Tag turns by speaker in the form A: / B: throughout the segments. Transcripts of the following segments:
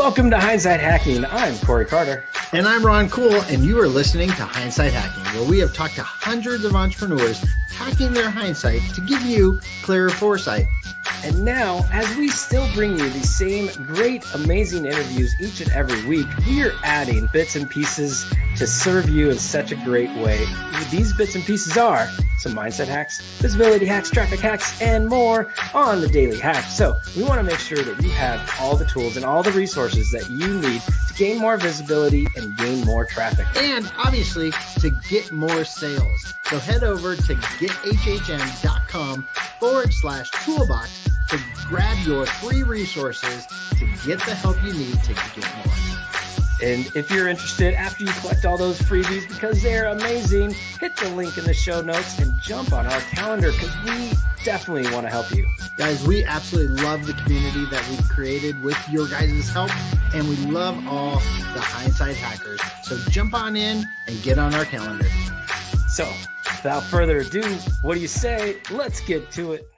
A: Welcome to Hindsight Hacking. I'm Corey Carter.
B: And I'm Ron Cool, and you are listening to Hindsight Hacking, where we have talked to hundreds of entrepreneurs hacking their hindsight to give you clearer foresight.
A: And now, as we still bring you these same great, amazing interviews each and every week, we are adding bits and pieces to serve you in such a great way. These bits and pieces are some mindset hacks, visibility hacks, traffic hacks, and more on the Daily Hack. So we want to make sure that you have all the tools and all the resources that you need to gain more visibility and gain more traffic.
B: And obviously, to get more sales. So head over to gethhm.com/toolbox to grab your free resources to get the help you need to get more.
A: And if you're interested, after you collect all those freebies, because they're amazing, hit the link in the show notes and jump on our calendar because we definitely want to help you.
B: Guys, we absolutely love the community that we've created with your guys' help, and we love all the Hindsight Hackers. So jump on in and get on our calendar.
A: So without further ado, what do you say? Let's get to it.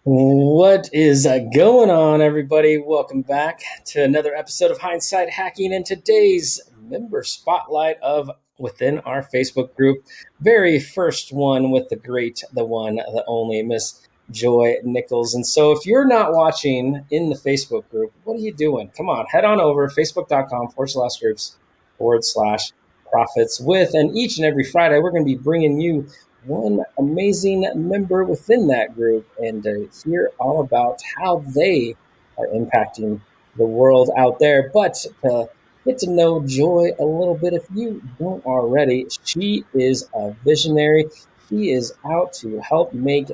A: What is going on, everybody? Welcome back to another episode of Hindsight Hacking and today's member spotlight of within our Facebook group. Very first one with the great, the one, the only Miss Joy Nichols. And so if you're not watching in the Facebook group, what are you doing? Come on, head on over facebook.com/groups/profits with. And each and every Friday, we're going to be bringing you one amazing member within that group and hear all about how they are impacting the world out there. But to get to know Joy a little bit, if you don't already, she is a visionary. She is out to help make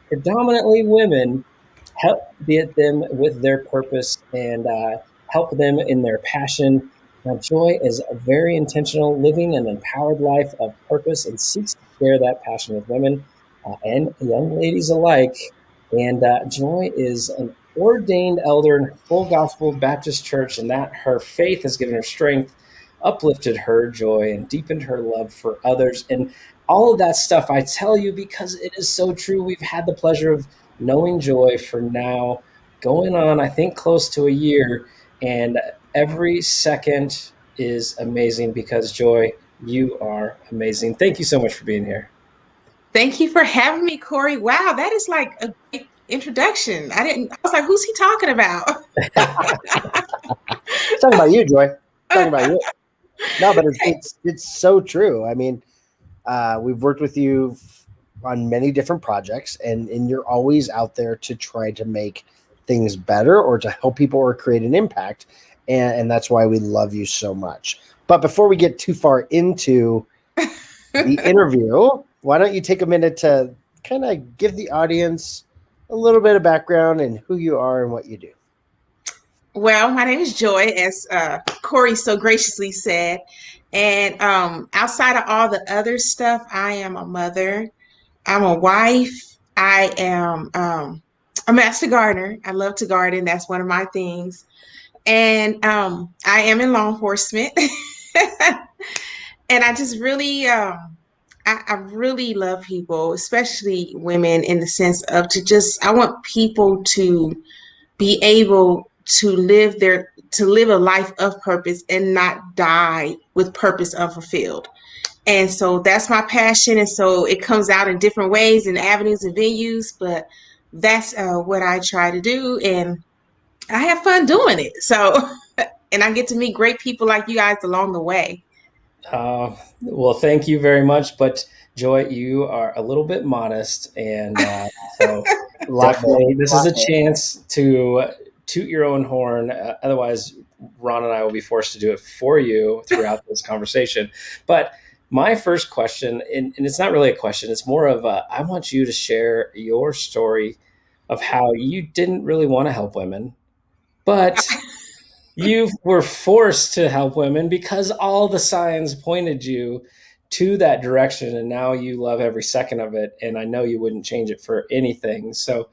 A: predominantly women, help get them with their purpose and help them in their passion. Now, Joy is a very intentional, living an empowered life of purpose and seeks to share that passion with women and young ladies alike. And Joy is an ordained elder in Full Gospel Baptist Church, and that her faith has given her strength, uplifted her joy, and deepened her love for others. And all of that stuff, I tell you, because it is so true. We've had the pleasure of knowing Joy for now going on, I think, close to a year. And every second is amazing because, Joy, you are amazing. Thank you so much for being here.
C: Thank you for having me, Corey. Wow, that is like a big introduction. I was like, who's he talking about?
D: Talking about you, Joy. Talking about you. No, but it's so true. I mean, we've worked with you on many different projects, and you're always out there to try to make things better or to help people or create an impact. And that's why we love you so much. But before we get too far into the interview, why don't you take a minute to kind of give the audience a little bit of background and who you are and what you do.
C: Well, my name is Joy, as Corey so graciously said. And outside of all the other stuff, I am a mother. I'm a wife. I am a master gardener. I love to garden. That's one of my things. And I am in law enforcement. And I just really, I really love people, especially women, in the sense of I want people to be able to live a life of purpose and not die with purpose unfulfilled. And so that's my passion. And so it comes out in different ways and avenues and venues, but that's what I try to do. And I have fun doing it. So, and I get to meet great people like you guys along the way.
A: Well, thank you very much. But Joy, you are a little bit modest. And so definitely this is a chance to toot your own horn. Otherwise, Ron and I will be forced to do it for you throughout this conversation. But my first question, and it's not really a question, it's more of I want you to share your story of how you didn't really want to help women, but you were forced to help women because all the signs pointed you to that direction, and now you love every second of it, and I know you wouldn't change it for anything. So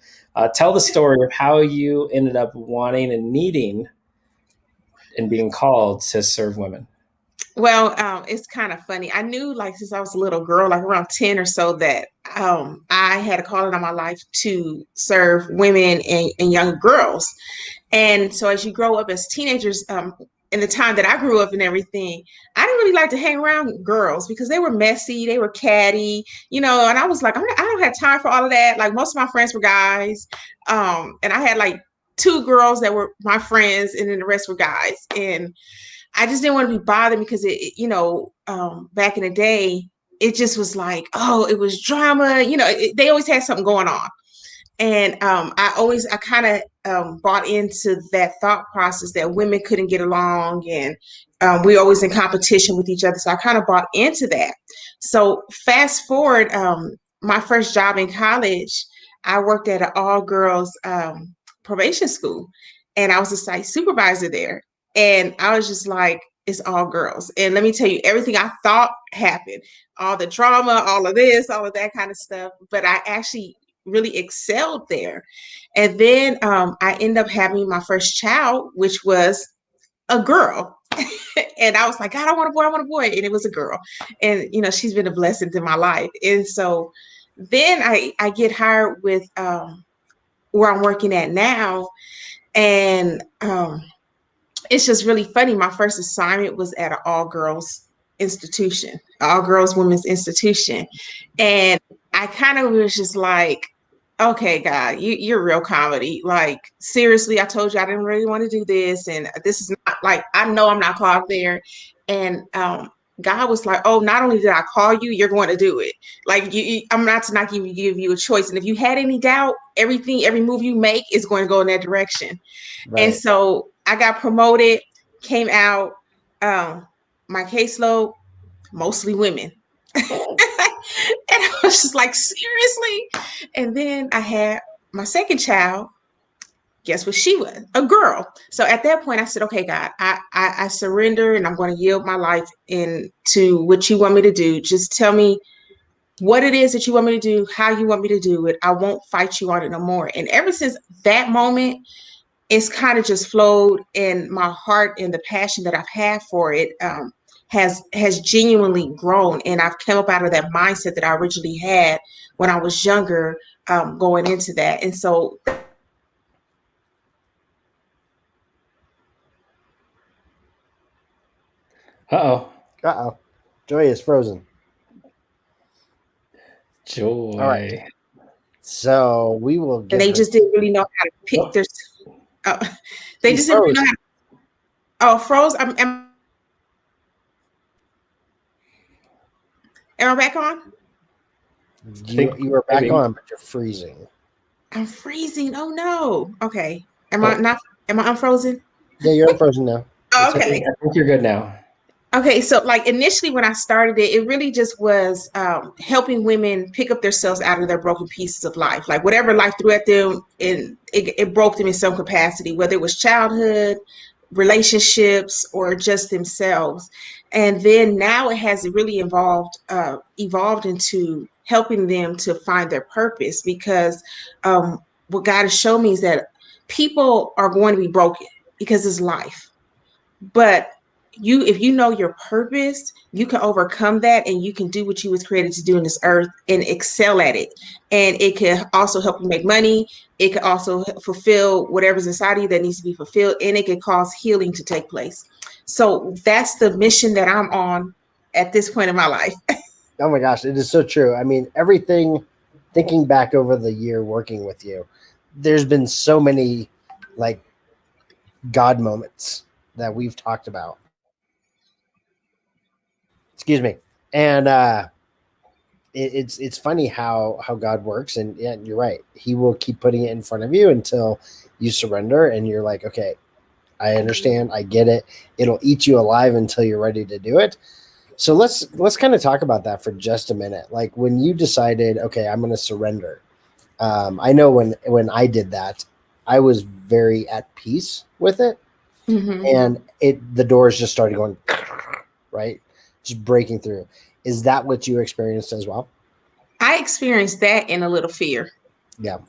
A: tell the story of how you ended up wanting and needing and being called to serve women.
C: Well, it's kind of funny. I knew like since I was a little girl, like around 10 or so, that I had a calling on my life to serve women and young girls. And so as you grow up as teenagers, in the time that I grew up and everything, I didn't really like to hang around girls because they were messy, they were catty, and I was like, I don't have time for all of that. Like most of my friends were guys. And I had like two girls that were my friends, and then the rest were guys. And I just didn't want to be bothered because back in the day, it just was like, oh, it was drama. They always had something going on. And I kind of bought into that thought process that women couldn't get along, and we're always in competition with each other. So I kind of bought into that. So fast forward, my first job in college, I worked at an all girls probation school, and I was a site supervisor there. And I was just like, it's all girls. And let me tell you, everything I thought happened, all the drama, all of this, all of that kind of stuff. But I actually really excelled there. And then I ended up having my first child, which was a girl. And I was like, God, I want a boy, I want a boy. And it was a girl. And, she's been a blessing to my life. And so then I get hired with where I'm working at now. And it's just really funny. My first assignment was at an all girls institution, all girls women's institution. And I kind of was just like, okay, God, you're real comedy. Like, seriously, I told you I didn't really want to do this. And this is not like, I know I'm not called there. And God was like, oh, not only did I call you, you're going to do it. Like, I'm not even give you a choice. And if you had any doubt, every move you make is going to go in that direction.
D: Right.
C: And so I got promoted, came out, my caseload, mostly women. And I was just like, seriously? And then I had my second child. Guess what she was? A girl. So at that point, I said, okay, God, I surrender, and I'm going to yield my life into what you want me to do. Just tell me what it is that you want me to do, how you want me to do it. I won't fight you on it no more. And ever since that moment, it's kind of just flowed, and my heart and the passion that I've had for it has genuinely grown. And I've come up out of that mindset that I originally had when I was younger, going into that. And so
A: Uh-oh.
D: Uh-oh. Joy is frozen.
A: Joy.
D: All right. So we will get.
C: and they just didn't really know how to pick their. They just didn't really know how. Oh, froze. Am I back on?
D: You are back on, but you're freezing.
C: I'm freezing. Oh no. Okay. Am I unfrozen?
D: Yeah, you're unfrozen now.
C: Oh, okay.
A: I think you're good now.
C: Okay, so like initially when I started it, it really just was helping women pick up themselves out of their broken pieces of life. Like whatever life threw at them, and it broke them in some capacity, whether it was childhood, relationships, or just themselves. And then now it has really evolved into helping them to find their purpose, because what God has shown me is that people are going to be broken because it's life. But if you know your purpose, you can overcome that, and you can do what you was created to do in this earth and excel at it. And it can also help you make money. It can also fulfill whatever's inside of you that needs to be fulfilled, and it can cause healing to take place. So that's the mission that I'm on at this point in my life.
D: Oh my gosh, it is so true. I mean, everything, thinking back over the year working with you, there's been so many like God moments that we've talked about. Excuse me. And it's funny how God works. And yeah, you're right. He will keep putting it in front of you until you surrender and you're like, okay, I understand. I get it. It'll eat you alive until you're ready to do it. So let's kind of talk about that for just a minute. Like when you decided, okay, I'm going to surrender. I know when I did that, I was very at peace with it. Mm-hmm. And the doors just started going, right? Just breaking through. Is that what you experienced as well?
C: I experienced that in a little fear.
D: Yeah.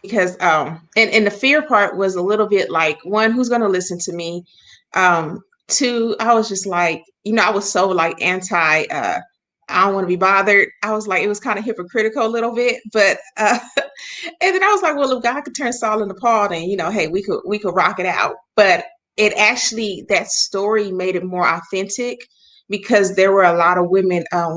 C: Because and the fear part was a little bit like, one, who's going to listen to me? Two, I was just like, I was so like anti I don't want to be bothered. I was like, it was kind of hypocritical a little bit, but and then I was like, well, if God could turn Saul into Paul, then hey, we could rock it out. But it actually, that story made it more authentic because there were a lot of women. I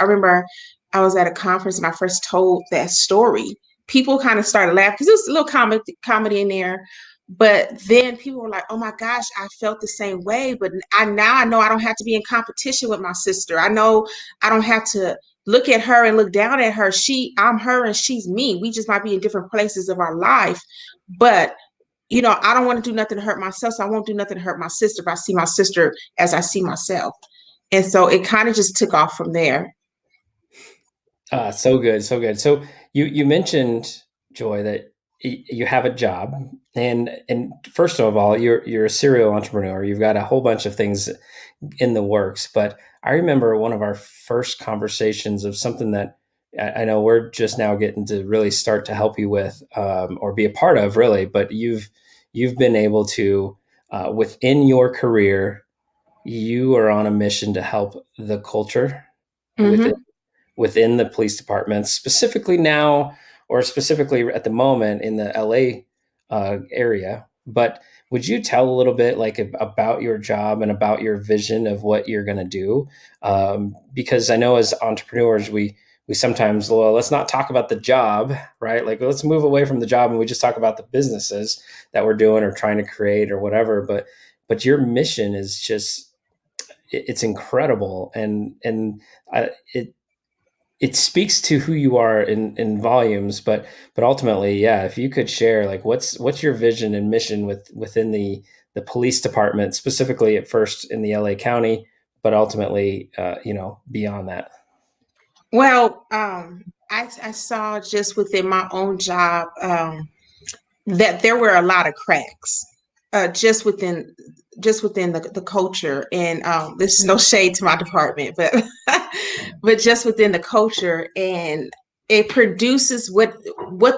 C: remember I was at a conference and I first told that story. People kind of started laughing because there was a little comedy in there. But then people were like, "Oh my gosh, I felt the same way." But I know I don't have to be in competition with my sister. I know I don't have to look at her and look down at her. I'm her and she's me. We just might be in different places of our life. But, I don't want to do nothing to hurt myself. So I won't do nothing to hurt my sister, but I see my sister as I see myself. And so it kind of just took off from there.
A: So good, so good. So you mentioned, Joy, that you have a job, and first of all, you're a serial entrepreneur. You've got a whole bunch of things in the works. But I remember one of our first conversations of something that I know we're just now getting to really start to help you with, or be a part of, really. But you've been able to, within your career, you are on a mission to help the culture within
C: Mm-hmm.
A: within the police departments, specifically now, or specifically at the moment in the LA area. But would you tell a little bit like about your job and about your vision of what you're going to do? Because I know as entrepreneurs, we sometimes, well, let's not talk about the job, right? Like, let's move away from the job and we just talk about the businesses that we're doing or trying to create or whatever. But your mission is just, it's incredible. And it it speaks to who you are in volumes, but ultimately, yeah, if you could share like what's your vision and mission within the police department, specifically at first in the LA County, but ultimately, beyond that.
C: Well, I saw just within my own job, that there were a lot of cracks, just within the culture. And this is no shade to my department, but but just within the culture, and it produces what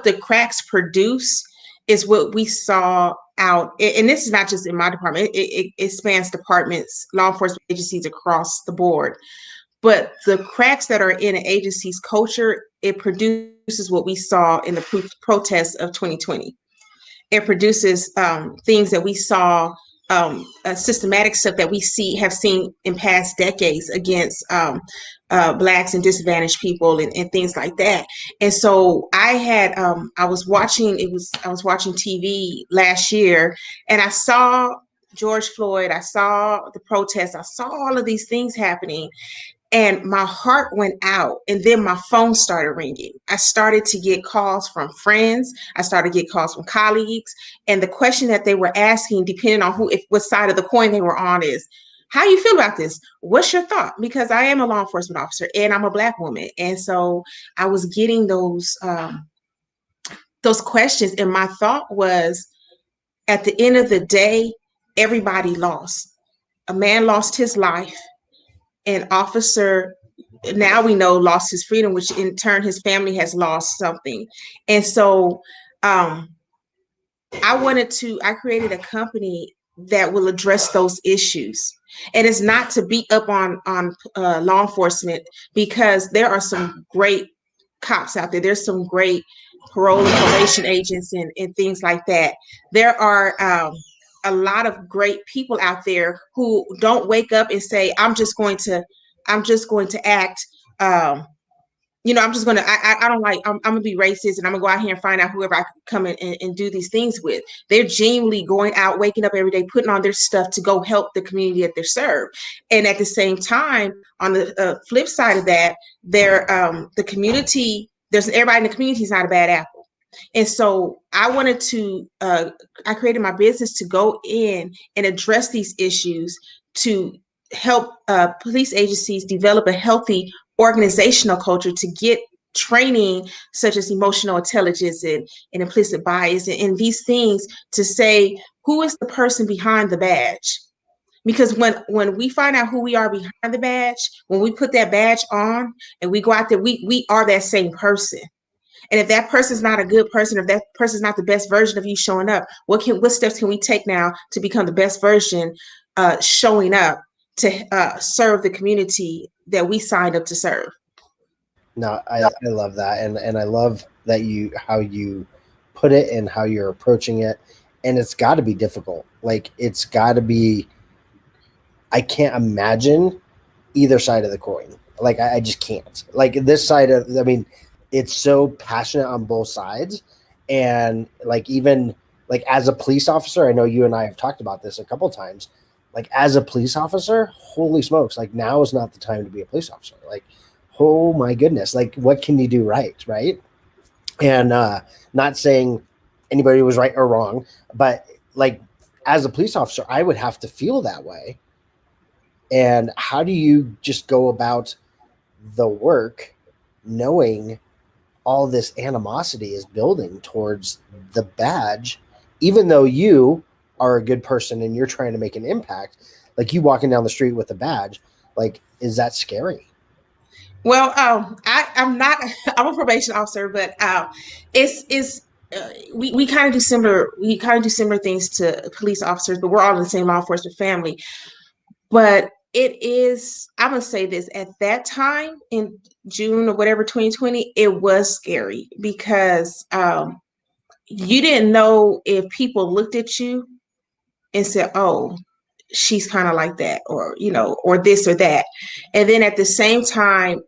C: the cracks produce is what we saw out. And this is not just in my department; it spans departments, law enforcement agencies across the board. But the cracks that are in an agency's culture, it produces what we saw in the protests of 2020. It produces things that we saw, systematic stuff that we have seen in past decades against blacks and disadvantaged people, and things like that. And so I was watching TV last year, and I saw George Floyd, I saw the protests, I saw all of these things happening, and my heart went out, and then my phone started ringing. I started to get calls from friends, I started to get calls from colleagues, and the question that they were asking, depending on what side of the coin they were on, is, how you feel about this? What's your thought? Because I am a law enforcement officer and I'm a black woman, and so I was getting those questions, and my thought was, at the end of the day, everybody lost. A man lost his life, an officer, now we know, lost his freedom, which in turn his family has lost something. And so um, I created a company that will address those issues. And it's not to beat up on law enforcement, because there are some great cops out there. There's some great parole and probation agents, and things like that. There are a lot of great people out there who don't wake up and say, I'm just going to act, I'm just gonna, I don't like, I'm gonna be racist, and I'm gonna go out here and find out whoever I can come in and do these things with. They're genuinely going out, waking up every day, putting on their stuff to go help the community that they're served. And at the same time, on the flip side of that, the community, there's everybody in the community is not a bad apple. And so I created my business to go in and address these issues, to help police agencies develop a healthy organizational culture, to get training such as emotional intelligence and implicit bias, and these things, to say, who is the person behind the badge? Because when we find out who we are behind the badge, when we put that badge on and we go out there, we are that same person. And if that person's not a good person, if that person's not the best version of you showing up, what steps can we take now to become the best version showing up to serve the community that we signed up to serve.
D: No, I love that, and I love that how you put it and how you're approaching it, and it's got to be difficult. Like it's got to be. I can't imagine either side of the coin. Like I just can't. Like this side of, I mean, it's so passionate on both sides, and like even like as a police officer, I know you and I have talked about this a couple times. Like as a police officer, holy smokes! Like now is not the time to be a police officer. Like, oh my goodness! Like what can you do right? Right? And not saying anybody was right or wrong, but like as a police officer, I would have to feel that way. And how do you just go about the work knowing all this animosity is building towards the badge, even though you are a good person and you're trying to make an impact? Like you walking down the street with a badge, like, is that scary?
C: Well, I'm not. I'm a probation officer, but it's we kind of do similar. We kind of do similar things to police officers, but we're all in the same law enforcement family. But it is. I'm gonna say this: at that time in June or whatever 2020, it was scary because you didn't know if people looked at you and said, "Oh, she's kind of like that," or or this or that. And then at the same time,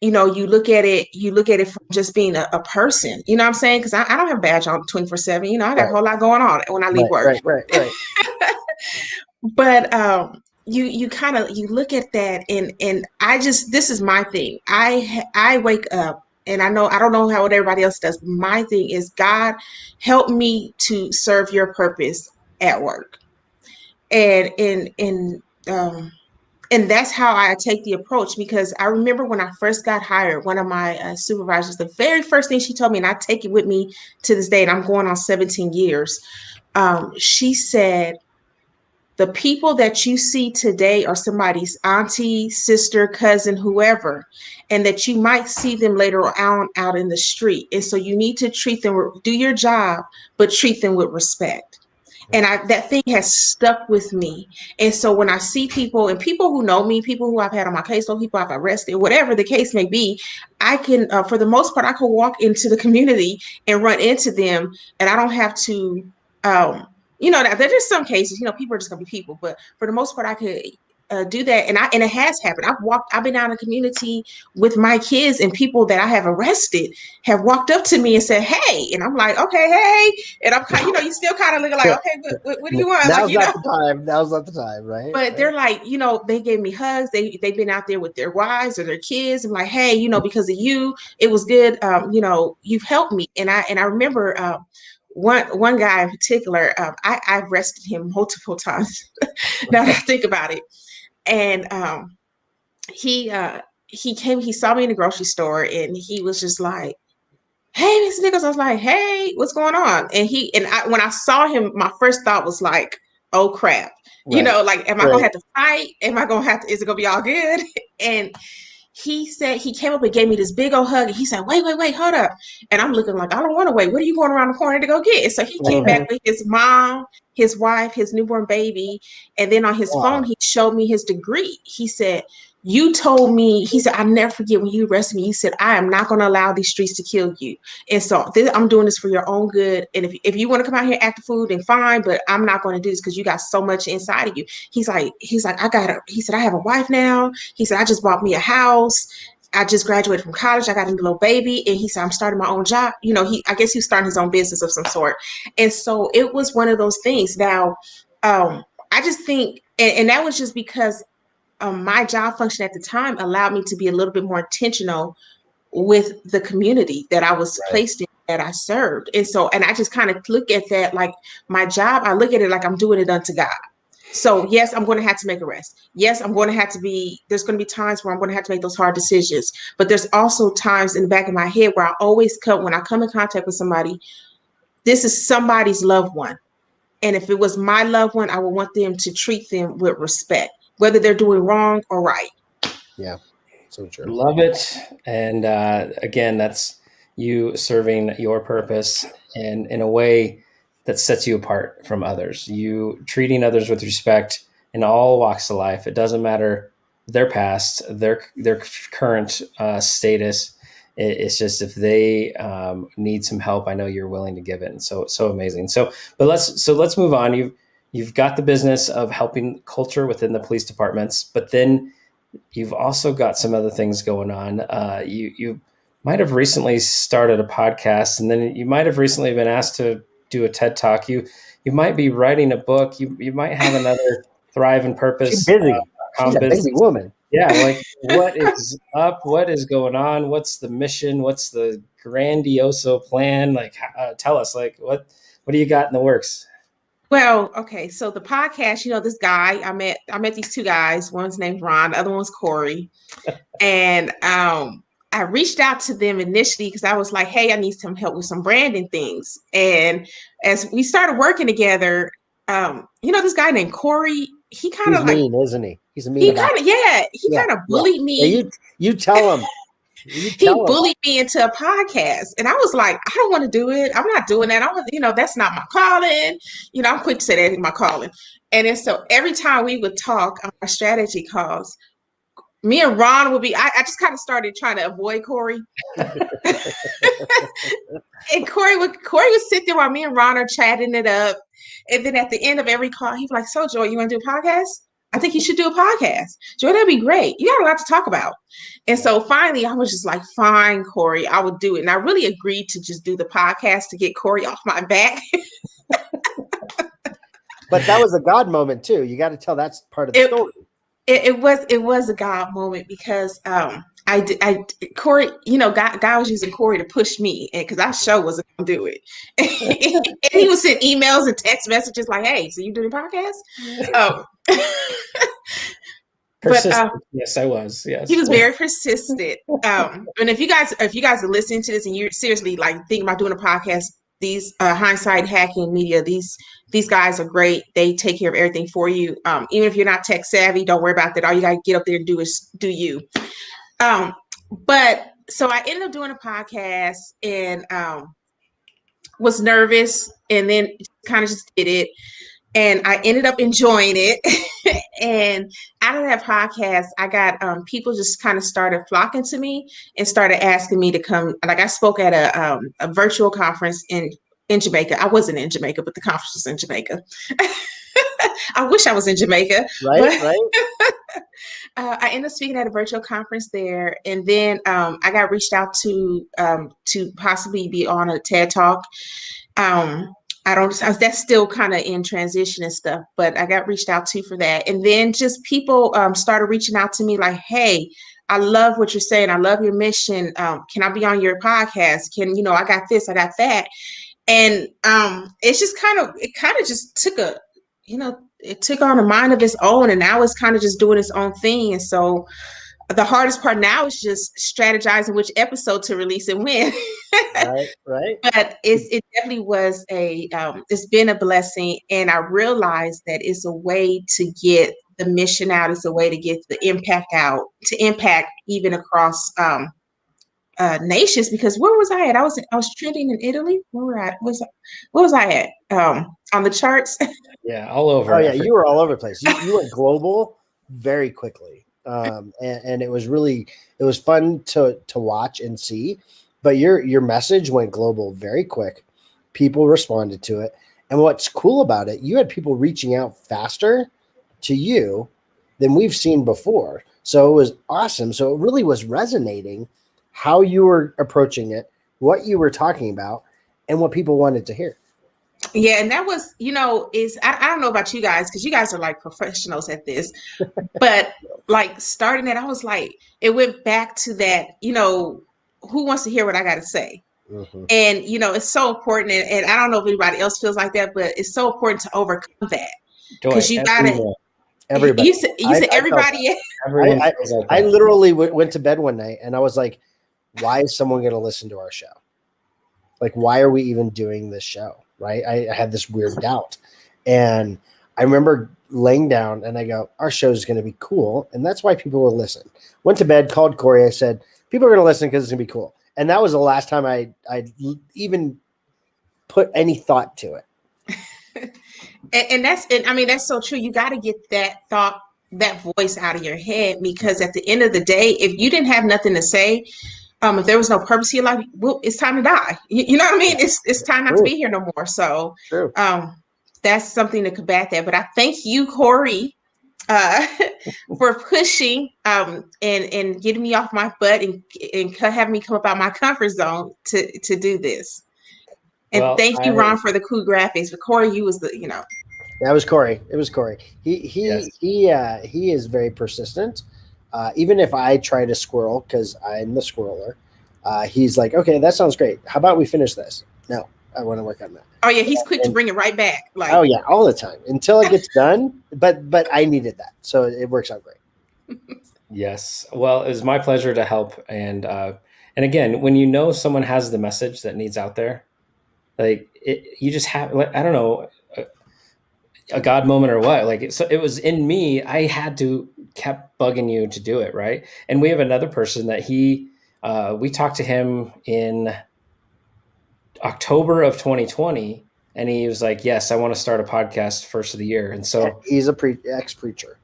C: you look at it from just being a person, you know what I'm saying? Because I don't have a badge on 24/7. I got a
D: Right,
C: whole lot going on when I leave
D: right,
C: work.
D: right, right, right.
C: But you kind of you look at that, and I just this is my thing. I wake up and I don't know how what everybody else does. My thing is God help me to serve your purpose at work. And and that's how I take the approach, because I remember when I first got hired, one of my supervisors, the very first thing she told me, and I take it with me to this day, and I'm going on 17 years. She said, the people that you see today are somebody's auntie, sister, cousin, whoever, and that you might see them later on out in the street. And so you need to treat them, do your job, but treat them with respect. And that thing has stuck with me. And so when I see people, and people who know me, people who I've had on my caseload, people I've arrested, whatever the case may be, I can, for the most part, I can walk into the community and run into them, and I don't have to, um, there's just some cases, people are just gonna be people, but for the most part, I could do that, and it has happened. I've been out in the community with my kids, and people that I have arrested have walked up to me and said, "Hey," and I'm like, "Okay, hey," and I'm kind, you still kind of looking like, "Okay, what do you want?" Like,
D: Now's not the time. Now's not the time, right?
C: but
D: Right.
C: they're like, they gave me hugs. They've been out there with their wives or their kids. I'm like, hey, because of you, it was good. You've helped me. And I remember one guy in particular. I've arrested him multiple times. Now that I think about it, and he he came. He saw me in the grocery store, and he was just like, "Hey, Miss Nichols." I was like, "Hey, what's going on?" When I saw him, my first thought was like, "Oh crap."
D: Right.
C: Like, am I gonna
D: Right.
C: have to fight? Am I gonna have to, is it gonna be all good? And he said, he came up and gave me this big old hug, and he said, wait, hold up. And I'm looking like, I don't want to wait. What are you going around the corner to go get? And so he came back
D: Mhm.
C: with his mom, his wife, his newborn baby. And then on his phone,
D: Wow.
C: he showed me his degree. He said, "You told me," he said, "I never forget when you arrested me. You said, I am not going to allow these streets to kill you. And so I'm doing this for your own good. And if you want to come out here and act the fool, then fine, but I'm not going to do this because you got so much inside of you." He's like, he said, "I have a wife now." He said, "I just bought me a house. I just graduated from college. I got a little baby." And he said, "I'm starting my own job." I guess he was starting his own business of some sort. And so it was one of those things. Now, I just think, and that was just because my job function at the time allowed me to be a little bit more intentional with the community that I was
D: Right.
C: placed in, that I served. And so, and I just kind of look at that like my job, I look at it like I'm doing it unto God. So yes, I'm going to have to make arrests. Yes, there's going to be times where I'm going to have to make those hard decisions. But there's also times in the back of my head where when I come in contact with somebody, this is somebody's loved one. And if it was my loved one, I would want them to treat them with respect, whether they're doing wrong or right.
D: Yeah. So true.
A: Love it. And again, that's you serving your purpose and in a way that sets you apart from others. You treating others with respect in all walks of life. It doesn't matter their past, their current status. It's just if they need some help, I know you're willing to give it. And so amazing. But let's move on. You've got the business of helping culture within the police departments, but then you've also got some other things going on. You might have recently started a podcast, and then you might have recently been asked to do a TED Talk. You might be writing a book. You might have another Thrive and
D: She's
A: Purpose
D: busy. She's a
A: business.
D: busy woman.
A: Yeah, like what is up? What is going on? What's the mission? What's the grandioso plan? Like, tell us, like, what do you got in the works?
C: Well, okay, so the podcast, this guy I met these two guys. One's named Ron, the other one's Corey. And I reached out to them initially because I was like, hey, I need some help with some branding things. And as we started working together, this guy named Corey, he kind
D: He's
C: of like,
D: mean, isn't he? He's a mean
C: he
D: about
C: kind of, he
D: yeah,
C: kind of
D: yeah.
C: bullied
D: Yeah,
C: me.
D: you tell him. You
C: He
D: tell him.
C: bullied me into a podcast. And I was like, I don't want to do it. I'm not doing that. That's not my calling. I'm quick to say that ain't my calling. And then so every time we would talk on our strategy calls, me and Ron would be, I just kind of started trying to avoid Corey. And Corey would sit there while me and Ron are chatting it up. And then at the end of every call, he'd be like, so Joy, you want to do a podcast? I think you should do a podcast. Joy, that'd be great. You got a lot to talk about. And so finally, I was just like, fine, Corey, I would do it. And I really agreed to just do the podcast to get Corey off my back.
D: But that was a God moment too. You got to tell that's part of the story.
C: It was a God moment because Corey, God was using Corey to push me, and because I sure wasn't gonna do it. And he would send emails and text messages like, "Hey, so you doing a podcast?"
A: Persistent. Yes, I was. Yes,
C: he was very persistent. And if you guys are listening to this and you're seriously like thinking about doing a podcast, these Hindsight Hacking Media, these guys are great. They take care of everything for you. Even if you're not tech savvy, don't worry about that. All you got to get up there and do is do you. But so I ended up doing a podcast and was nervous and then kind of just did it. And I ended up enjoying it. And out of that podcast, I got people just kind of started flocking to me and started asking me to come. Like I spoke at a virtual conference in Jamaica. I wasn't in Jamaica, but the conference was in Jamaica. I wish I was in Jamaica.
D: Right.
C: I ended up speaking at a virtual conference there. And then I got reached out to possibly be on a TED Talk. That's still kind of in transition and stuff, but I got reached out to for that. And then just people started reaching out to me like, hey, I love what you're saying. I love your mission. Can I be on your podcast? I got this, I got that. And it's just it kind of just took it took on a mind of its own. And now it's kind of just doing its own thing. And so the hardest part now is just strategizing which episode to release and when.
D: Right.
C: But it definitely was it's been a blessing. And I realized that it's a way to get the mission out. It's a way to get the impact out, to impact even across nations. Because where was I at? I was trending in Italy. Where was I at? On the charts.
A: Yeah, all over.
D: Oh yeah, you were all over the place. You went global very quickly. And it was fun to watch and see, but your message went global very quick. People responded to it. And what's cool about it, you had people reaching out faster to you than we've seen before. So it was awesome. So it really was resonating how you were approaching it, what you were talking about, and what people wanted to hear.
C: Yeah, and that was, I don't know about you guys because you guys are like professionals at this, but like starting it, I was like, it went back to that, who wants to hear what I got to say? Mm-hmm. And, it's so important. And I don't know if anybody else feels like that, but it's so important to overcome that because you got to.
D: Everybody.
C: You said everybody.
D: I literally went to bed one night and I was like, why is someone going to listen to our show? Like, why are we even doing this show? Right. I had this weird doubt. And I remember laying down and I go, our show is going to be cool. And that's why people will listen. Went to bed, called Corey. I said, people are going to listen because it's going to be cool. And that was the last time I even put any thought to it.
C: And I mean, that's so true. You got to get that thought, that voice out of your head, because at the end of the day, if you didn't have nothing to say, if there was no purpose to your life, well, it's time to die. You know what I mean? It's time not to
D: True.
C: be here no more. So,
D: True.
C: that's something to combat that. But I thank you, Corey, uh, for pushing, and getting me off my butt, and having me come up out my comfort zone to do this. And
A: Well,
C: thank you, Ron, for the cool graphics. But Corey, you was the,
D: That was Corey. It was Corey.
A: yes.
D: He is very persistent. Even if I try to squirrel, because I'm the squirreler, he's like, okay, that sounds great. How about we finish this? No, I want to work on that.
C: Oh yeah, he's quick to bring it right back. Like,
D: oh yeah, all the time until it gets done. But I needed that, so it works out great.
A: Yes. Well, it was my pleasure to help. And again, when you know someone has the message that needs out there, like you just have, like, I don't know, a God moment or what. Like so it was in me. I had to kept bugging you to do it, right? And we have another person that we talked to him in October of 2020, and he was like, "Yes, I want to start a podcast first of the year." And so
D: he's a ex-preacher.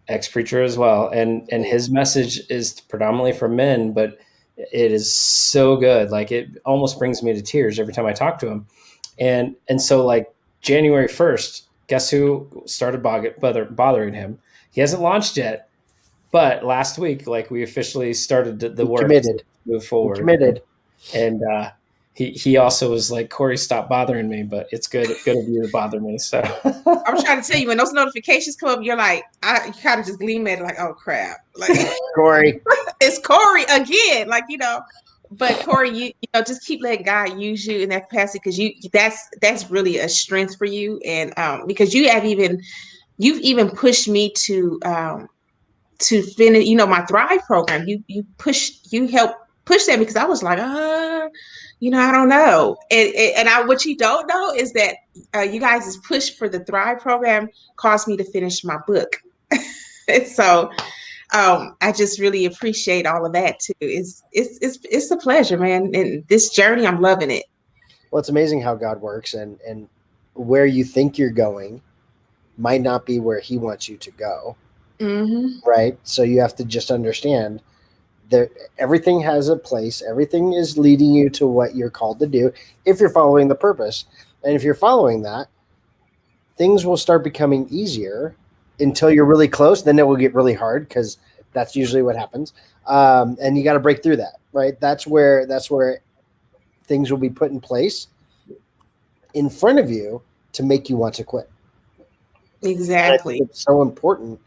A: Ex-preacher as well, and his message is predominantly for men, but it is so good. Like it almost brings me to tears every time I talk to him. And so like January 1st, guess who started bothering him? He hasn't launched yet, but last week, like we officially started the work
D: committed.
A: to move forward.
D: He committed.
A: And he also was like, Corey, stop bothering me, but it's good of you to bother me. So
C: I'm trying to tell you, when those notifications come up, you're like, you kind of just gleam at it like, oh crap, like
D: Corey.
C: It's Corey again, like, But Corey, you just keep letting God use you in that capacity, because that's really a strength for you, and because you've even pushed me to finish, my Thrive program. You helped push that, because I was like, I don't know, and what you don't know is that you guys' push for the Thrive program caused me to finish my book. So I just really appreciate all of that too. It's a pleasure, man. And this journey, I'm loving it.
D: Well, it's amazing how God works, and where you think you're going might not be where He wants you to go.
C: Mm-hmm.
D: Right. So you have to just understand that everything has a place. Everything is leading you to what you're called to do if you're following the purpose. And if you're following that, things will start becoming easier until you're really close. Then it will get really hard, because that's usually what happens. And you got to break through that, right? That's where things will be put in place in front of you to make you want to quit.
C: Exactly.
D: It's so important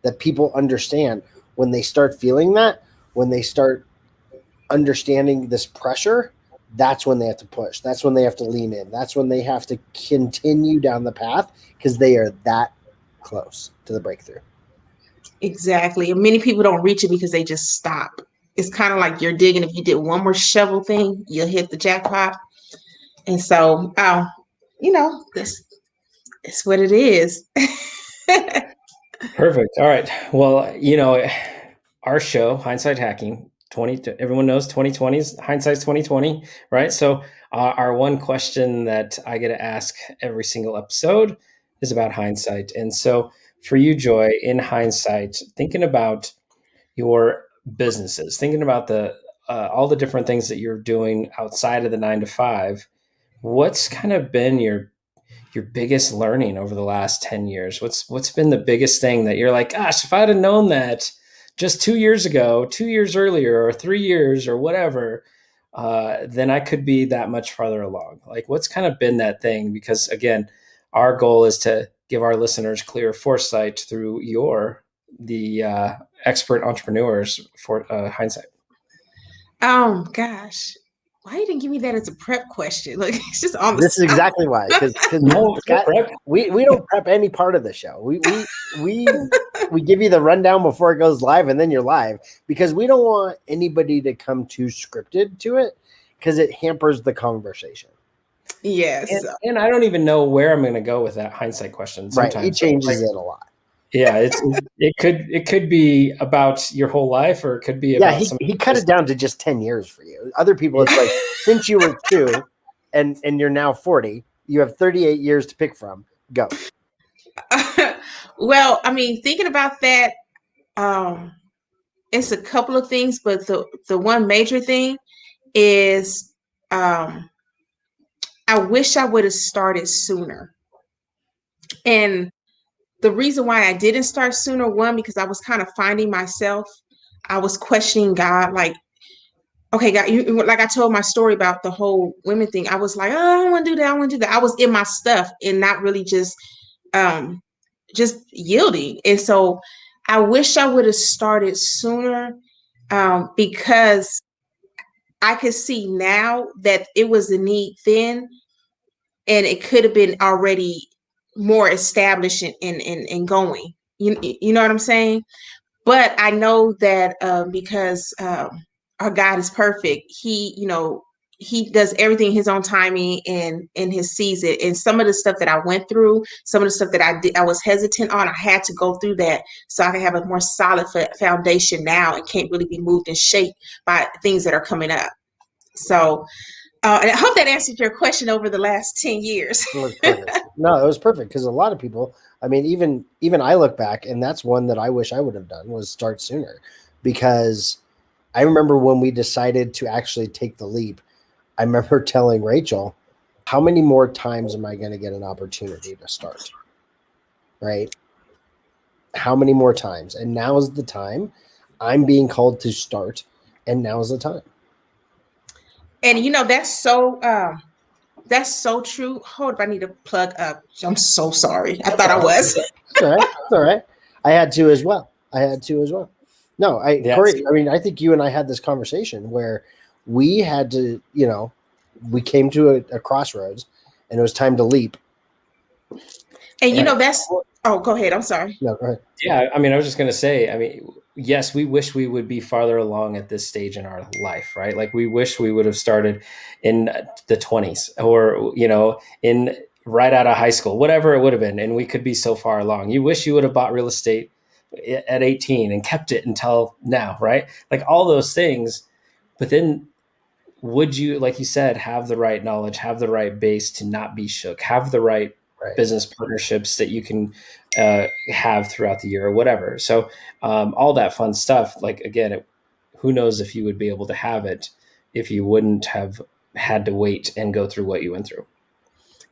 D: that people understand when they start feeling that, when they start understanding this pressure, that's when they have to push. That's when they have to lean in. That's when they have to continue down the path, because they are that close to the breakthrough.
C: Exactly. And many people don't reach it because they just stop. It's kind of like you're digging. If you did one more shovel thing, you'll hit the jackpot. And so, this is what it is.
A: Perfect. All right. Well, our show, Hindsight Hacking, everyone knows 2020 is hindsight's 2020, right? So our one question that I get to ask every single episode is about hindsight. And so for you, Joy, in hindsight, thinking about your businesses, thinking about all the different things that you're doing outside of the 9 to 5, what's kind of been your biggest learning over the last 10 years? What's been the biggest thing that you're like, gosh, if I'd have known that just 2 years ago, 2 years earlier, or 3 years or whatever, then I could be that much farther along. Like, what's kind of been that thing? Because again, our goal is to give our listeners clear foresight through the expert entrepreneurs for hindsight.
C: Oh gosh. Why you didn't give me that as a prep question? Like, it's just on the
D: This is exactly why, because we don't prep any part of the show. We give you the rundown before it goes live, and then you're live, because we don't want anybody to come too scripted to it, because it hampers the conversation.
C: Yes.
A: And I don't even know where I'm going to go with that hindsight question. Sometimes.
D: Right. He changes it a lot.
A: Yeah, it could be about your whole life, or it could be about
D: he cut it down to just 10 years for you. Other people, it's like since you were 2 and you're now 40, You have 38 years to pick from. Go.
C: Well, I mean, thinking about that, um, it's a couple of things, but the one major thing is um, I wish I would have started sooner. And the reason why I didn't start sooner, one, because I was kind of finding myself. I was questioning God, like, okay, God, like I told my story about the whole women thing. I was like, oh, I don't want to do that. I want to do that. I was in my stuff and not really um, just yielding. And so I wish I would have started sooner, because I could see now that it was a need then, and it could have been already more established and going. You know what I'm saying? But I know that because our God is perfect, he does everything in his own timing and in his season. And some of the stuff that I went through, some of the stuff that I did, I was hesitant on. I had to go through that so I can have a more solid foundation now and can't really be moved and shaped by things that are coming up. So, and I hope that answered your question over the last 10 years.
D: It was perfect. No, it was perfect because a lot of people, I mean, even I look back, and that's one that I wish I would have done was start sooner, because I remember when we decided to actually take the leap. I remember telling Rachel, "How many more times am I going to get an opportunity to start? Right? How many more times? And now is the time. I'm being called to start, and now is the time."
C: And that's so true. Hold up, I need to plug up. I'm so sorry. I thought I was.
D: It's all right. It's all right. I had to as well. I had to as well. No,
A: Yes.
D: Corey, I mean, I think you and I had this conversation where we had to, we came to a crossroads, and it was time to leap.
C: And
A: Yeah.
C: that's, oh, go ahead. I'm sorry.
D: No, go ahead.
A: Yeah, I mean, I was just going to say, I mean, yes, we wish we would be farther along at this stage in our life, right? Like we wish we would have started in the 20s or, in right out of high school, whatever it would have been. And we could be so far along. You wish you would have bought real estate at 18 and kept it until now, right? Like all those things. But then would you, like you said, have the right knowledge, have the right base to not be shook, have the right
D: Right.
A: business partnerships that you can have throughout the year or whatever. So all that fun stuff, like again, who knows if you would be able to have it if you wouldn't have had to wait and go through what you went through.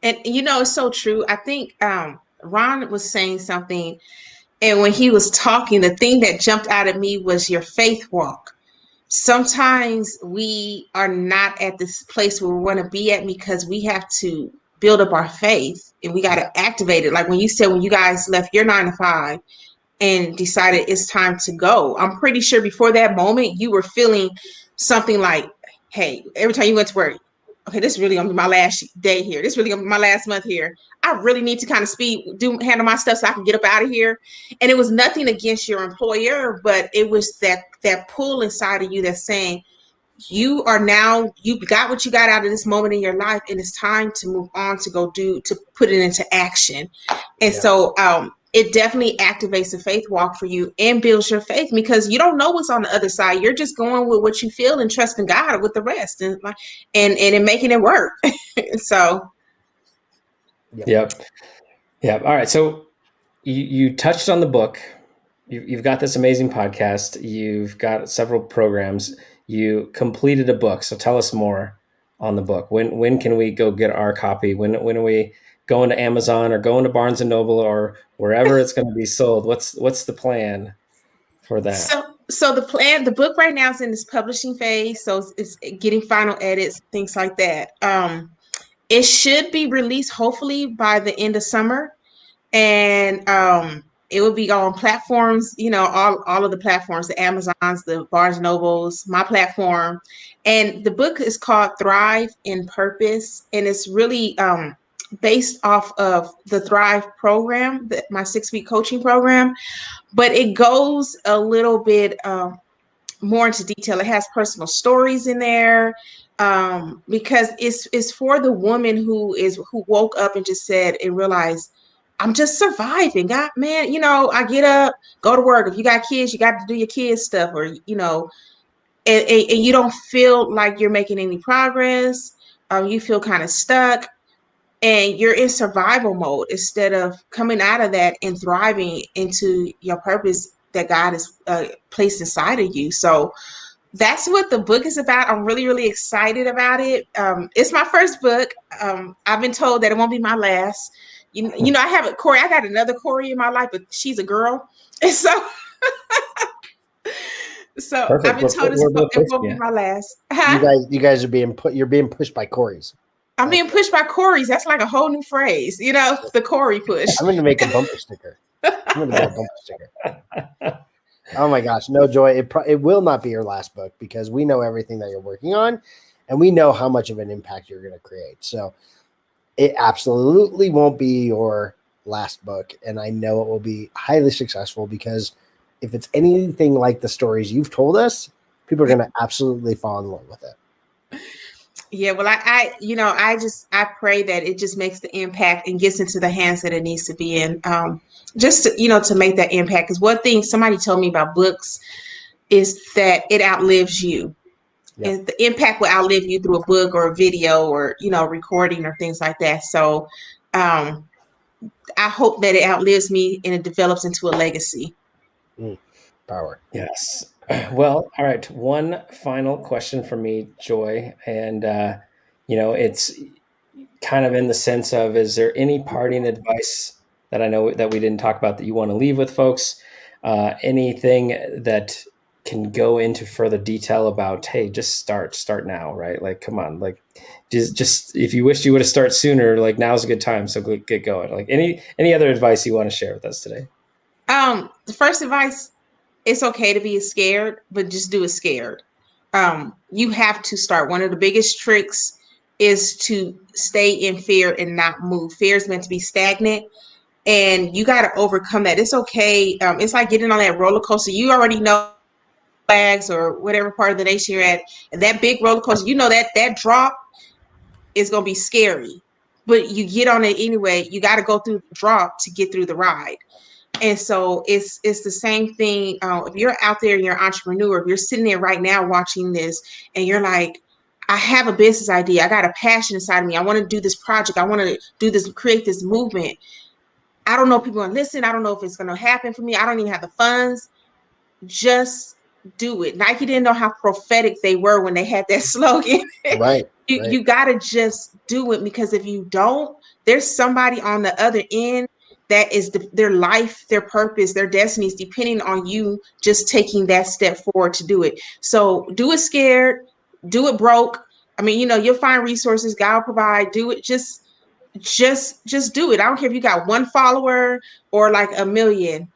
C: And it's so true. I think Ron was saying something, and when he was talking, the thing that jumped out at me was your faith walk. Sometimes we are not at this place where we want to be at because we have to build up our faith and we got to activate it. Like when you said, when you guys left your 9 to 5 and decided it's time to go, I'm pretty sure before that moment you were feeling something like, hey, every time you went to work, okay, this is really gonna be my last day here. This is really gonna be my last month here. I really need to kind of handle my stuff so I can get up out of here. And it was nothing against your employer, but it was that pull inside of you that's saying, you got what you got out of this moment in your life, and it's time to move on, to put it into action. And so it definitely activates the faith walk for you and builds your faith, because you don't know what's on the other side. You're just going with what you feel and trusting God with the rest, and making it work. So
A: Yep. All right. So you touched on the book. You've got this amazing podcast. You've got several programs. You completed a book. So tell us more on the book. When can we go get our copy? When are we going to Amazon or going to Barnes and Noble or wherever it's going to be sold? What's the plan for that?
C: So the book right now is in this publishing phase. So it's getting final edits, things like that. It should be released hopefully by the end of summer, and it will be on platforms, all of the platforms, the Amazons, the Barnes Nobles, my platform. And the book is called Thrive in Purpose, and it's really based off of the Thrive program, my 6-week coaching program, but it goes a little bit more into detail. It has personal stories in there, because it's for the woman who woke up and just said and realized, I'm just surviving. God, man, I get up, go to work. If you got kids, you got to do your kids stuff, or and you don't feel like you're making any progress. You feel kind of stuck. and you're in survival mode instead of coming out of that and thriving into your purpose that God has placed inside of you. So that's what the book is about. I'm really, really excited about it. It's my first book. I've been told that it won't be my last. You know, I have a Corey. I got another Corey in my life, but she's a girl, and so I've
A: Perfect.
C: been told
A: We're both
C: it
A: pushing
C: won't be
A: you.
C: my last.
D: You guys are being put. You're being pushed by Corey's.
C: I'm being pushed by Corey's. That's like a whole new phrase, you know, the Corey push.
D: I'm going to make a bumper sticker. I'm going to get a bumper sticker. Oh my gosh, no, Joy. It will not be your last book because we know everything that you're working on, and we know how much of an impact you're going to create. So it absolutely won't be your last book, and I know it will be highly successful because if it's anything like the stories you've told us, people are going to absolutely fall in love with it.
C: Yeah, well, I pray that it just makes the impact and gets into the hands that it needs to be in. Just to, to make that impact. Because one thing somebody told me about books is that it outlives you.
D: Yep.
C: And the impact will outlive you through a book or a video or, recording or things like that. So I hope that it outlives me and it develops into a legacy.
D: Power.
A: Yes. Well, all right. One final question for me, Joy. And, it's kind of in the sense of, is there any parting advice that I know that we didn't talk about that you want to leave with folks? Anything that can go into further detail about, hey, just start now, right? Like, come on, like just if you wished you would have started sooner, like now's a good time. So get going. Like any other advice you want to share with us today?
C: The first advice, it's okay to be scared, but just do it scared. You have to start. One of the biggest tricks is to stay in fear and not move. Fear is meant to be stagnant, and you got to overcome that. It's okay. It's like getting on that roller coaster. You already know flags or whatever part of the nation you're at, and that big roller coaster. You know that drop is gonna be scary, but you get on it anyway. You got to go through the drop to get through the ride. And so it's the same thing. If you're out there and you're an entrepreneur, if you're sitting there right now watching this and you're like, I have a business idea. I got a passion inside of me. I want to do this project. I want to do this, create this movement. I don't know if people are going to listen. I don't know if it's going to happen for me. I don't even have the funds. Just do it. Nike didn't know how prophetic they were when they had that slogan.
D: Right.
C: You got to just do it, because if you don't, there's somebody on the other end that is their life, their purpose, their destiny is depending on you just taking that step forward to do it. So do it scared, do it broke. I mean, you'll find resources, God will provide. Do it. Just do it. I don't care if you got one follower or like a million.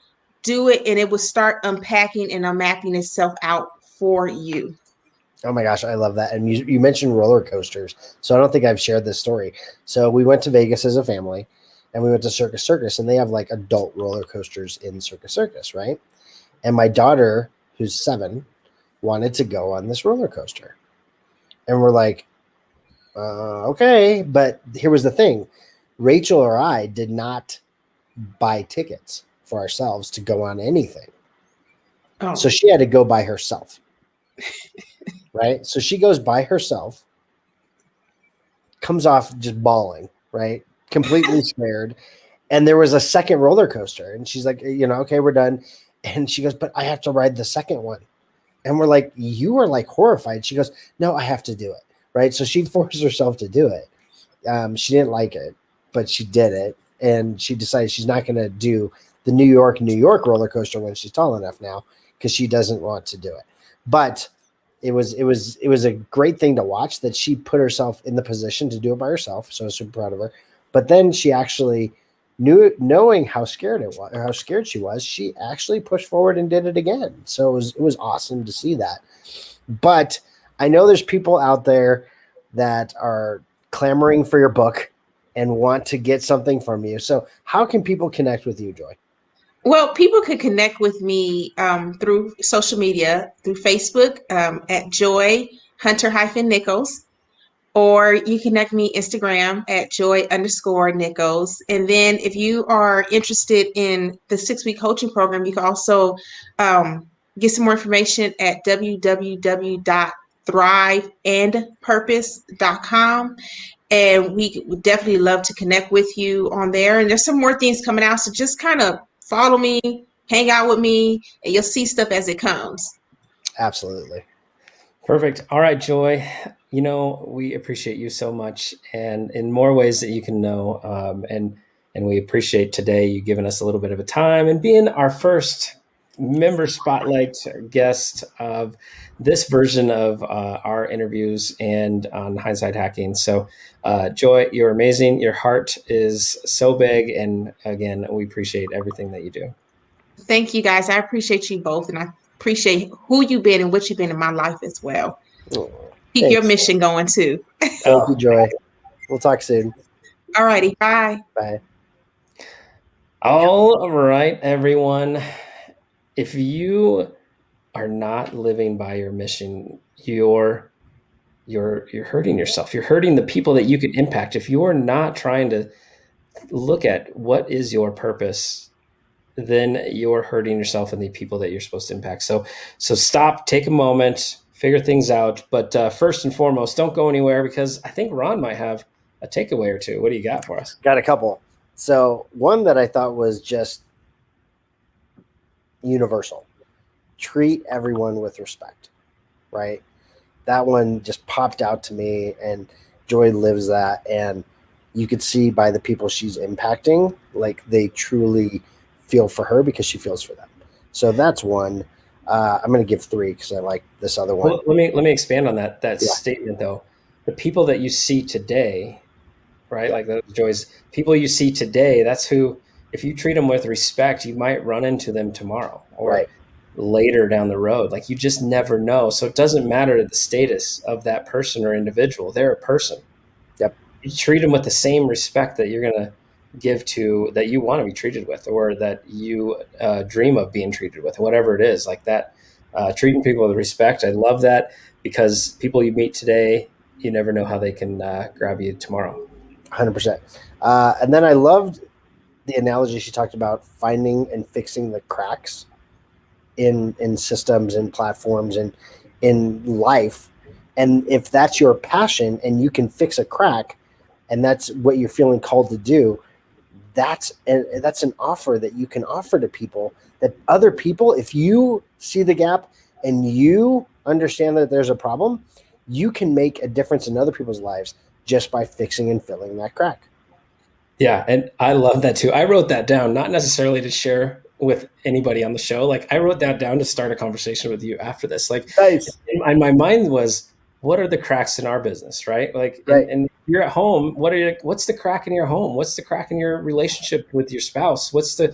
C: Do it, and it will start unpacking and unmapping itself out for you.
D: Oh my gosh, I love that. And you mentioned roller coasters. So I don't think I've shared this story. So we went to Vegas as a family and we went to Circus Circus, and they have like adult roller coasters in Circus Circus, right? And my daughter, who's 7, wanted to go on this roller coaster. And we're like, okay. But here was the thing. Rachel or I did not buy tickets for ourselves to go on anything.
C: Oh.
D: So she had to go by herself. Right? So she goes by herself, comes off just bawling, right? Completely scared. And there was a second roller coaster. And she's like, okay, we're done. And she goes, but I have to ride the second one. And we're like, you are like horrified. She goes, no, I have to do it. Right? So she forced herself to do it. She didn't like it, but she did it. And she decided she's not going to do the New York roller coaster when she's tall enough now, because she doesn't want to do it. But it was a great thing to watch that she put herself in the position to do it by herself. So I was super proud of her. But then she actually knowing how scared she was, she actually pushed forward and did it again. So it was awesome to see that. But I know there's people out there that are clamoring for your book and want to get something from you. So how can people connect with you, Joy?
C: Well, people could connect with me through social media, through Facebook at Joy Hunter-Nichols, or you connect me Instagram at Joy_Nichols. And then if you are interested in the 6-week coaching program, you can also get some more information at www.thriveandpurpose.com. And we would definitely love to connect with you on there. And there's some more things coming out. So just kind of follow me, hang out with me, and you'll see stuff as it comes.
D: Absolutely.
A: Perfect. All right, Joy. We appreciate you so much, and in more ways that you can know. And we appreciate today you giving us a little bit of a time and being our first member spotlight guest of this version of our interviews and on Hindsight Hacking. So, Joy, you're amazing. Your heart is so big, and again, we appreciate everything that you do.
C: Thank you, guys. I appreciate you both, and I appreciate who you've been and what you've been in my life as well. Keep your mission going too.
D: Thank you, Joy. We'll talk soon.
C: All righty. Bye.
D: Bye.
A: All right, everyone. If you are not living by your mission, you're hurting yourself. You're hurting the people that you can impact. If you're not trying to look at what is your purpose, then you're hurting yourself and the people that you're supposed to impact. So stop, take a moment, figure things out. But first and foremost, don't go anywhere, because I think Ron might have a takeaway or two. What do you got for us?
D: Got a couple. So one that I thought was just universal: treat everyone with respect, right? That one just popped out to me, and Joy lives that. And you could see by the people she's impacting, like they truly feel for her because she feels for them. So that's one. I'm going to give 3 because I like this other one.
A: Well, let me expand on that statement though. The people that you see today, right? Like those Joys, people you see today, that's who, if you treat them with respect, you might run into them tomorrow or later down the road. Like you just never know. So it doesn't matter the status of that person or individual. They're a person.
D: Yep.
A: You treat them with the same respect that you're going to give to, that you want to be treated with, or that you dream of being treated with, whatever it is like that. Treating people with respect. I love that, because people you meet today, you never know how they can grab you tomorrow.
D: 100%. And then I loved the analogy she talked about finding and fixing the cracks in systems and platforms and in life. And if that's your passion and you can fix a crack and that's what you're feeling called to do, that's an offer that you can offer to people, that other people, if you see the gap and you understand that there's a problem, you can make a difference in other people's lives just by fixing and filling that crack.
A: Yeah. And I love that too. I wrote that down, not necessarily to share with anybody on the show. Like I wrote that down to start a conversation with you after this. Like
D: nice.
A: In my mind was, what are the cracks in our business, right? Like, right. And you're at home. What's the crack in your home? What's the crack in your relationship with your spouse? What's the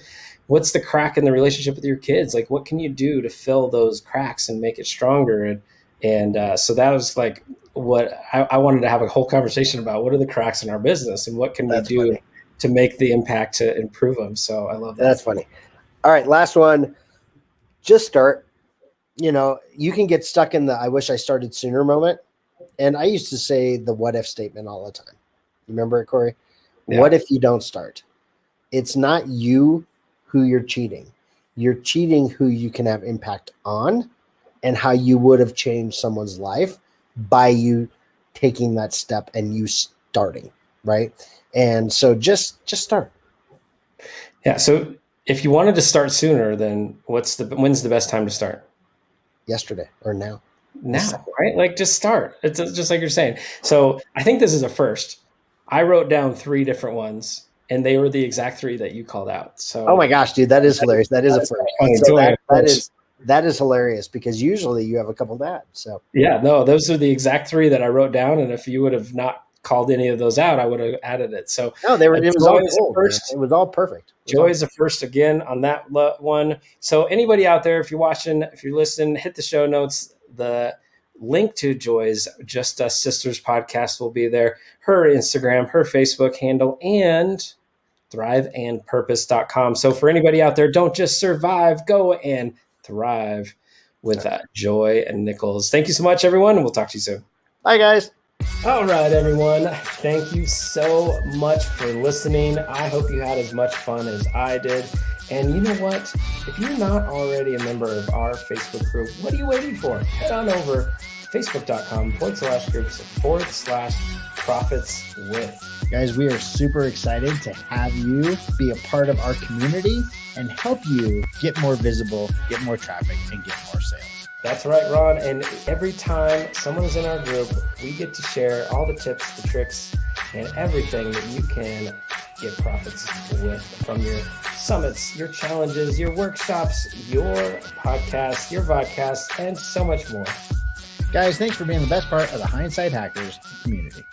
A: crack in the relationship with your kids? Like, what can you do to fill those cracks and make it stronger? And so that was like what I wanted to have a whole conversation about. What are the cracks in our business, and what can we do to make the impact to improve them? So I love that.
D: That's funny. All right, last one. Just start. You can get stuck in the "I wish I started sooner" moment. And I used to say the "what if" statement all the time. You remember it, Corey? Yeah. What if you don't start? It's not you who you're cheating. You're cheating who you can have impact on, and how you would have changed someone's life by you taking that step and you starting, right? And so just start.
A: Yeah. So if you wanted to start sooner, then when's the best time to start?
D: Yesterday or now.
A: Now, right? Like just start. It's just like you're saying. So I think this is a first. I wrote down 3 different ones, and they were the exact 3 that you called out. So
D: oh my gosh, dude, that is hilarious. That is a first. So that is hilarious, because usually you have a couple to add. So
A: yeah, no, those are the exact 3 that I wrote down, and if you would have not called any of those out, I would have added it. So
D: no, it was all cool, first. Man. It was all perfect.
A: Joy is a first again on that one. So anybody out there, if you're watching, if you're listening, hit the show notes. The link to Joy's Just Us Sisters podcast will be there. Her Instagram, her Facebook handle, and thriveandpurpose.com. So for anybody out there, don't just survive, go and thrive with Joy and Nichols. Thank you so much, everyone, and we'll talk to you soon.
D: Bye, guys.
A: All right, everyone. Thank you so much for listening. I hope you had as much fun as I did. And you know what? If you're not already a member of our Facebook group, what are you waiting for? Head on over facebook.com/groups/profits with.
B: Guys, we are super excited to have you be a part of our community and help you get more visible, get more traffic, and get more sales.
A: That's right, Ron. And every time someone is in our group, we get to share all the tips, the tricks, and everything that you can get profits with, from your summits, your challenges, your workshops, your podcasts, your vodcasts, and so much more.
B: Guys, thanks for being the best part of the Hindsight Hackers community.